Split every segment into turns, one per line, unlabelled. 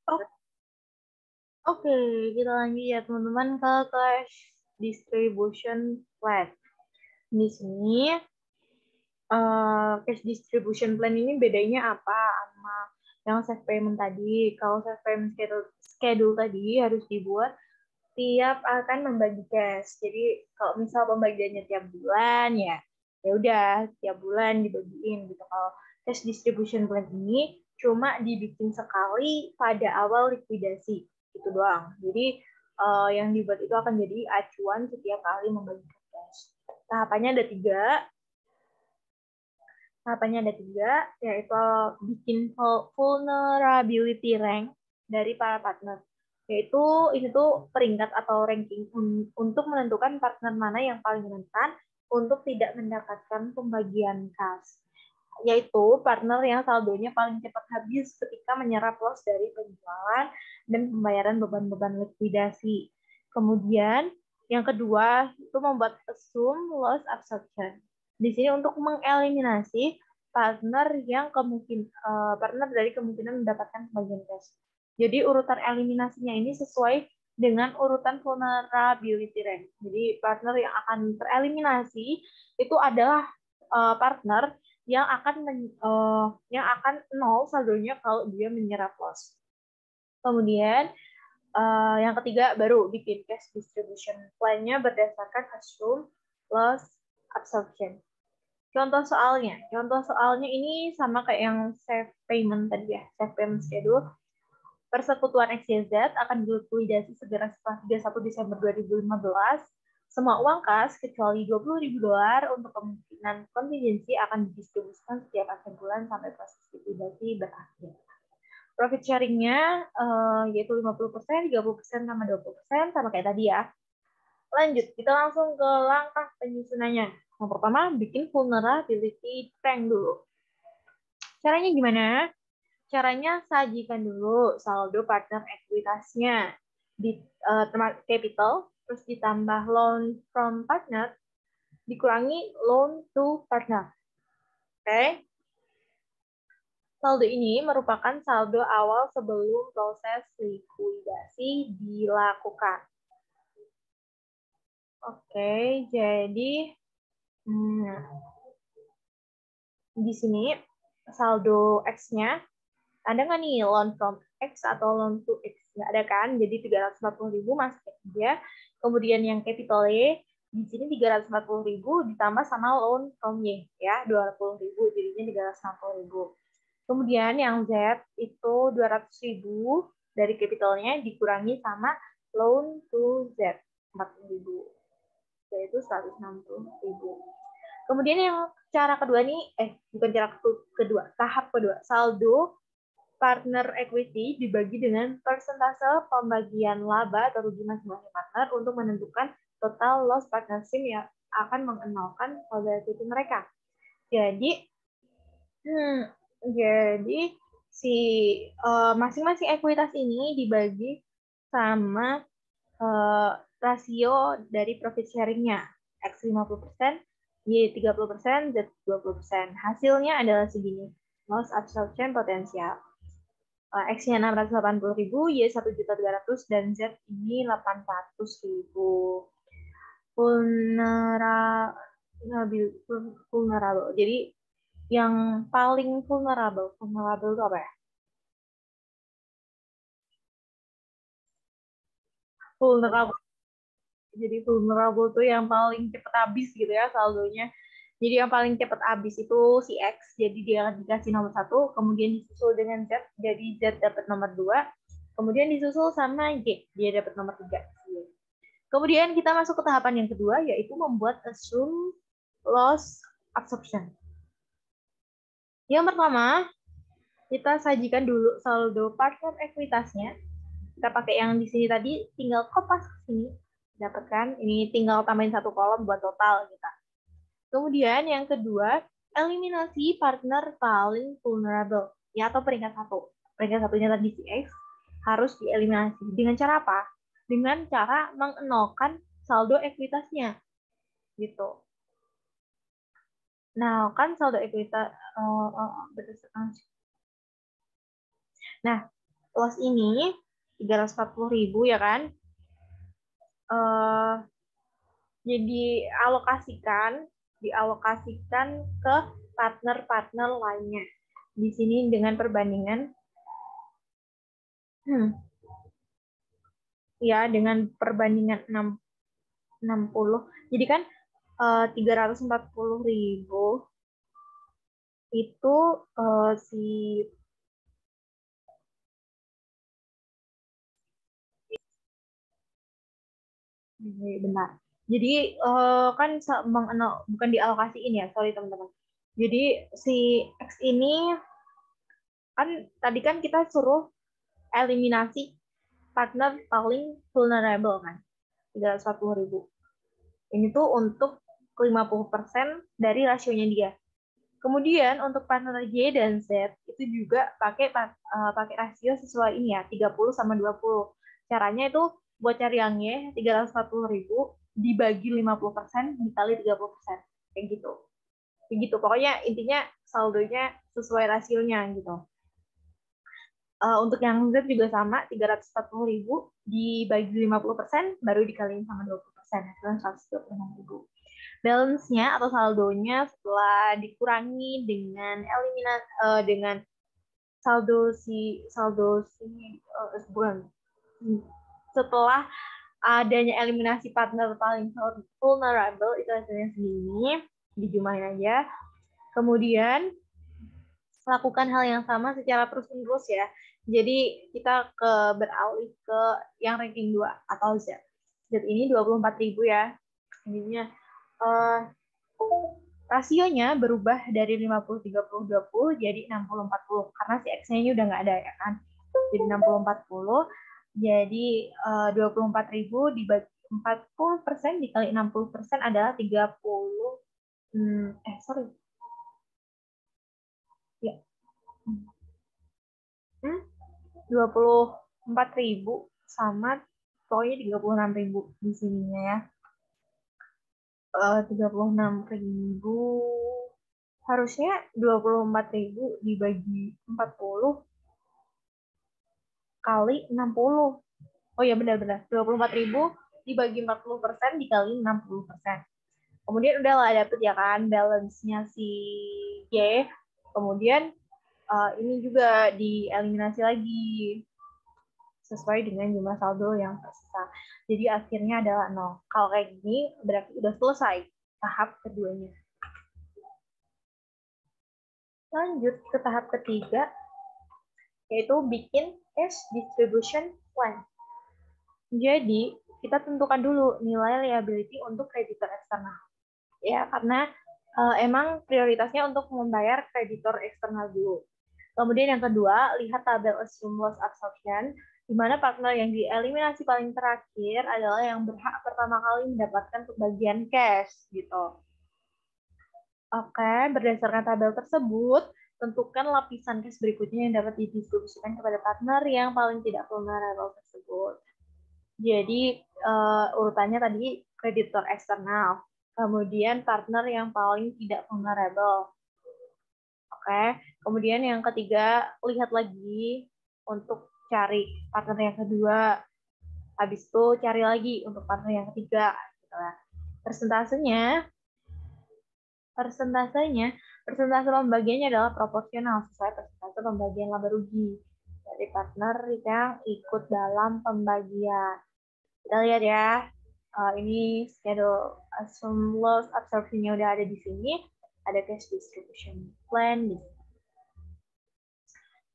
Oh, oke, kita lanjut ya teman-teman ke cash distribution plan. Di sini cash distribution plan ini bedanya apa sama yang safe payment tadi? Kalau safe payment schedule tadi harus dibuat tiap akan membagi cash. Jadi kalau misal pembagiannya tiap bulan ya, ya udah tiap bulan dibagiin gitu. Kalau cash distribution plan ini cuma dibikin sekali pada awal likuidasi itu doang. Jadi yang dibuat itu akan jadi acuan setiap kali membagikan cash. Tahapannya ada tiga. Tahapannya ada tiga, yaitu bikin vulnerability rank dari para partner. Yaitu ini tuh peringkat atau ranking untuk menentukan partner mana yang paling rentan untuk tidak mendapatkan pembagian kas. Yaitu partner yang saldonya paling cepat habis ketika menyerap loss dari penjualan dan pembayaran beban-beban likuidasi. Kemudian yang kedua itu membuat assume loss absorption. Di sini untuk mengeliminasi partner dari kemungkinan mendapatkan pembagian cash. Jadi urutan eliminasinya ini sesuai dengan urutan vulnerability rank. Jadi partner yang akan tereliminasi itu adalah partner yang akan nol saldonya kalau dia menyerap loss. Kemudian yang ketiga baru bikin cash distribution plan-nya berdasarkan assume loss absorption. Contoh soalnya ini sama kayak yang safe payment tadi ya, safe payment schedule. Persekutuan XYZ akan dilikuidasi segera setelah 31 Desember 2015. Semua uang kas kecuali $20.000 untuk kemungkinan kontingensi akan didistribusikan setiap akhir bulan sampai proses likuidasi berakhir. Profit sharing-nya yaitu 50%, 30%, sama 20%, sama kayak tadi ya. Lanjut, kita langsung ke langkah penyusunannya. Yang pertama, bikin vulnerability rank dulu. Caranya gimana? Caranya sajikan dulu saldo partner ekuitasnya di capital, terus ditambah loan from partner, dikurangi loan to partner. Oke? Saldo ini merupakan saldo awal sebelum proses likuidasi dilakukan. Oke, jadi di sini saldo X-nya, ada nggak nih loan from X atau loan to X? Nggak ada kan, jadi 340.000 masuk aja. Kemudian yang capital Y, di sini 340.000 ditambah sama loan from Y, ya 20.000, jadinya 360.000. Kemudian yang Z itu 200.000 dari capitalnya dikurangi sama loan to Z 40.000, yaitu 160.000. Kemudian yang cara kedua nih, bukan cara kedua, tahap kedua, saldo partner equity dibagi dengan persentase pembagian laba atau rugi masing-masing partner untuk menentukan total loss partnership yang akan mengenalkan saldo equity mereka. Jadi si masing-masing ekuitas ini dibagi sama rasio dari profit sharing-nya. X 50%, Y 30%, Z 20%. Hasilnya adalah segini. Loss absorption potensial. X-nya 680.000, Y 1.300.000, dan Z ini 800.000. Vulnerable. Jadi yang paling vulnerable itu apa ya? Vulnerable. Jadi vulnerable tuh yang paling cepat habis gitu ya saldonya. Jadi yang paling cepat habis itu si X, jadi dia dikasih nomor 1, kemudian disusul dengan Z, jadi Z dapat nomor 2, kemudian disusul sama Y, dia dapat nomor 3. Kemudian kita masuk ke tahapan yang kedua, yaitu membuat assume loss absorption. Yang pertama, kita sajikan dulu saldo partner ekuitasnya. Kita pakai yang di sini tadi, tinggal kopas ke sini. Dapatkan, ini tinggal tambahin satu kolom buat total kita. Kemudian yang kedua, eliminasi partner paling vulnerable, ya, atau peringkat 1. Peringkat 1-nya tadi si X harus dieliminasi. Dengan cara apa? Dengan cara mengenolkan saldo ekuitasnya. Gitu. Nah, kan saldo ekuitas berdasarkan. Nah, loss ini 340.000 ya kan. Jadi dialokasikan ke partner-partner lainnya. Di sini dengan perbandingan ya dengan perbandingan 60. Jadi kan 340.000 itu si benar. Jadi kan bukan dialokasiin ya, sorry teman-teman. Jadi si X ini kan tadi kan kita suruh eliminasi partner paling vulnerable kan, 340.000. Ini tuh untuk 50% dari rasionya dia. Kemudian untuk partner Y dan Z itu juga pakai rasio sesuai ini ya, 30/20. Caranya itu buat cari yang Y, 340.000 dibagi 50% dikali 30%. Kayak gitu. Kayak gitu. Pokoknya intinya saldonya sesuai rasionya gitu. Untuk yang Z juga sama, 340.000 dibagi 50% baru dikaliin sama 20%, hasilnya 126.000. Balance-nya atau saldonya setelah dikurangi dengan dengan bukan, setelah adanya eliminasi partner paling vulnerable itu hasilnya segini, dijumlahin aja. Kemudian lakukan hal yang sama secara terus-menerus ya. Jadi kita beralih ke yang ranking 2 atau Z. Z ini 24.000 ya. Ininya rasionya berubah dari 50/30/20 jadi 60/40 karena si X-nya ini udah nggak ada ya kan. Jadi 60/40. Jadi 24.000 dibagi 40% dikali 60% adalah 30 sorry. Ya. 24.000 sama pokoknya 36.000 di sininya ya. 36.000 harusnya 24.000 dibagi 40 kali 60. Oh ya benar-benar 24.000 dibagi 40% dikali 60%. Kemudian udahlah dapet ya kan balance-nya si Y. Kemudian ini juga dieliminasi lagi sesuai dengan jumlah saldo yang tersisa. Jadi akhirnya adalah 0. Kalau kayak gini berarti udah selesai tahap keduanya. Lanjut ke tahap ketiga, yaitu bikin cash distribution plan. Jadi kita tentukan dulu nilai liability untuk kreditor eksternal. Ya, karena emang prioritasnya untuk membayar kreditor eksternal dulu. Kemudian yang kedua, lihat tabel assume loss absorption, di mana partner yang dieliminasi paling terakhir adalah yang berhak pertama kali mendapatkan pembagian cash gitu. Oke, berdasarkan tabel tersebut, tentukan lapisan cash berikutnya yang dapat didistribusikan kepada partner yang paling tidak vulnerable tersebut. Jadi urutannya tadi kreditor eksternal, kemudian partner yang paling tidak vulnerable. Oke, kemudian yang ketiga lihat lagi untuk cari partner yang kedua. Habis itu cari lagi untuk partner yang ketiga. Gitu ya. Persentase pembagiannya adalah proporsional sesuai persentase pembagian laba rugi dari partner yang ikut dalam pembagian. Kita lihat ya, ini schedule assume loss absorption-nya udah ada di sini, ada cash distribution plan di sini.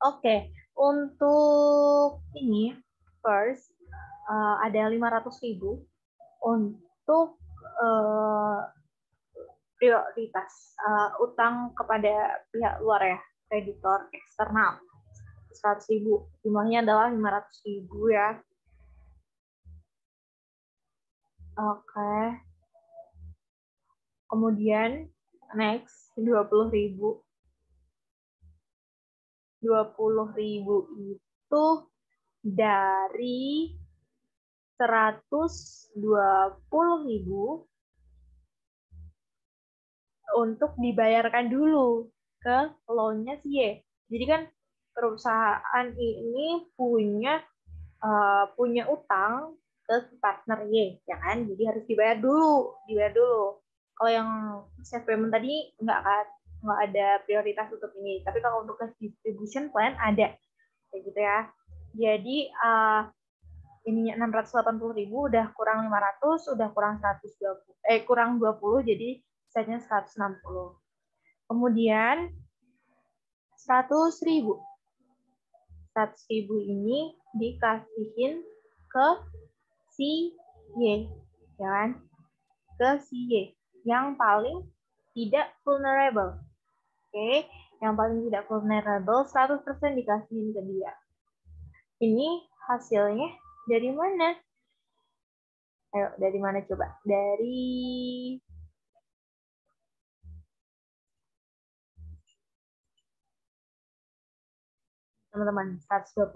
Oke, untuk ini first ada 500.000 untuk prioritas utang kepada pihak luar ya, kreditor eksternal. 100.000, jumlahnya adalah 500.000 ya. Oke. Kemudian next 20.000. 20.000 itu dari 120.000 untuk dibayarkan dulu ke loan-nya si Y. Jadi kan perusahaan ini punya utang ke partner Y, ya kan? Jadi harus dibayar dulu. Kalau yang self payment tadi nggak ada prioritas untuk ini. Tapi kalau untuk cash distribution plan ada, kayak gitu ya. Jadi ininya 680.000 udah kurang 500, udah kurang 120, kurang 20, jadi sisanya 160. Kemudian 100.000. 100.000 ini dikasihin ke si Y, ya kan? Ke si Y yang paling tidak vulnerable. Oke, yang paling tidak vulnerable 100% dikasihin ke dia. Ini hasilnya dari mana? Ayo, dari mana coba? Dari teman-teman, 120.000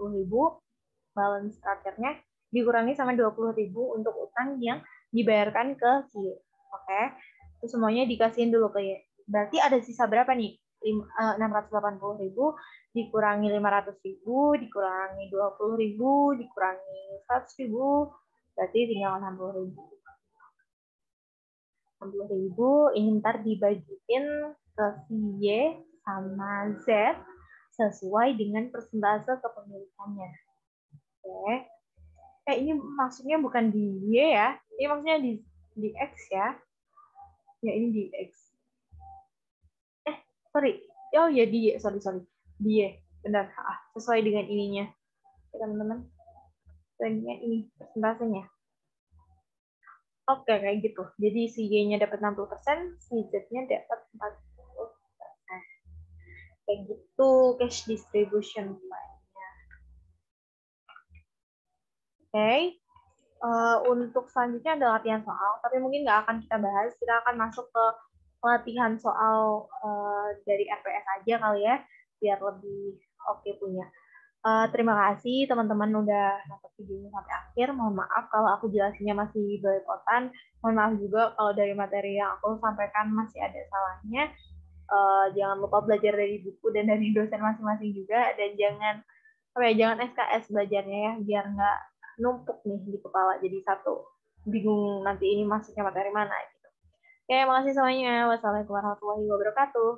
balance terakhirnya dikurangi sama 20.000 untuk utang yang dibayarkan ke si Y. Oke, itu semuanya dikasihin dulu ke Y. Berarti ada sisa berapa nih? 680.000 dikurangi 500.000 dikurangi 20.000 dikurangi 100.000, berarti tinggal 60.000. 60.000 ini ntar dibagiin ke si Y sama Z sesuai dengan persentase kepemilikannya. Oke. Ini maksudnya bukan di Y ya. Ini maksudnya di X ya. Ya ini di X. Sorry. Oh ya di Y. Sorry. Di Y. Benar. Sesuai dengan ininya. Teman-teman. Dengan ini persentasenya. Oke, kayak gitu. Jadi si Y-nya dapat 60%, si Z-nya dapat 40%. Kayak gitu cash distribution plan-nya. Oke. Untuk selanjutnya ada latihan soal, tapi mungkin nggak akan kita bahas. Kita akan masuk ke latihan soal dari RPS aja kali ya, biar lebih oke punya. Terima kasih teman-teman udah nonton videonya sampai akhir. Mohon maaf kalau aku jelasinnya masih belepotan. Mohon maaf juga kalau dari materi yang aku sampaikan masih ada salahnya. Jangan lupa belajar dari buku dan dari dosen masing-masing juga, dan jangan SKS belajarnya ya, biar nggak numpuk nih di kepala jadi satu, bingung nanti ini masuknya materi mana gitu. Oke, makasih semuanya. Wassalamualaikum warahmatullahi wabarakatuh.